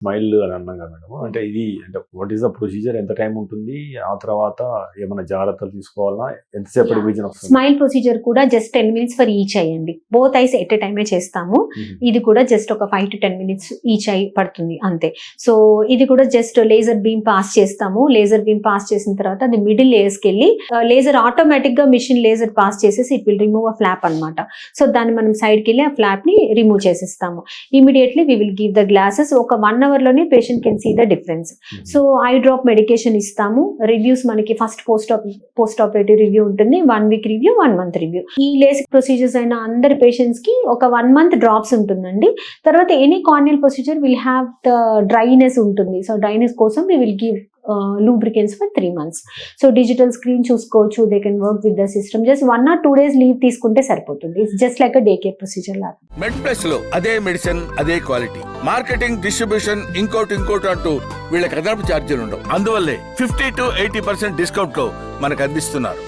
Smile అని అన్నాం కదా మేడం, అంటే ఇది అంటే వాట్ ఈస్ ద ప్రొసీజర్, ఎంత టైం ఉంటుంది, ఆ తర్వాత ఏమైనా జాగ్రత్తలు తీసుకోవాలా, ఎంతసేపు రివిజన్ వస్తుంది? స్మైల్ ప్రొసీజర్ కూడా just 10 minutes for each I అండి. బోత్ ఐస్ ఎట్ ఎ టైమే చేస్తాము. ఇది కూడా జస్ట్ ఒక 5 to 10 minutes ఈచ్ ఐ పడుతుంది అంతే. సో ఇది కూడా జస్ట్ లేజర్ బీమ్ పాస్ చేస్తాము. లేజర్ బీమ్ పాస్ చేసిన తర్వాత అది మిడిల్ లేయర్స్కి వెళ్ళి లేజర్ ఆటోమేటిక్ గా మిషన్ లేజర్ పాస్ చేసేసి it will remove a flap అనమాట. సో దాన్ని మనం సైడ్కి వెళ్ళి ఆ ఫ్లాప్ ని రిమూవ్ చేసేస్తాము. Immediately we will give the glasses. ఒక 1 hour లోనే patient can see the difference. So eye drop medication ఇస్తాము. రివ్యూస్ మనకి ఫస్ట్ పోస్ట్ ఆపరేటివ్ రివ్యూ ఉంటుంది, 1 week రివ్యూ, 1 month రివ్యూ. ఈ లేసిక్ ప్రొసీజర్స్ అయిన అందరి పేషెంట్స్ కి ఒక 1 month డ్రాప్స్ ఉంటుందండి. తర్వాత any corneal procedure will have the dryness ఉంటుంది. సో డ్రైనెస్ కోసం we will give lubricants for 3 months. So digital screen చూసుకోవచ్చు. They can work with the system. Just 1 or 2 days leave తీసుకుంటే సరిపోతుంది. It's just like a day care procedure లాగా. Med plus లో అదే medicine అదే quality, marketing, distribution, ఇంకోటి అంటూ వీళ్ళకి అదనపు ఛార్జీలు ఉండవు. అందువల్లే 50 to 80% డిస్కౌంట్ లో మనకు అందిస్తున్నారు.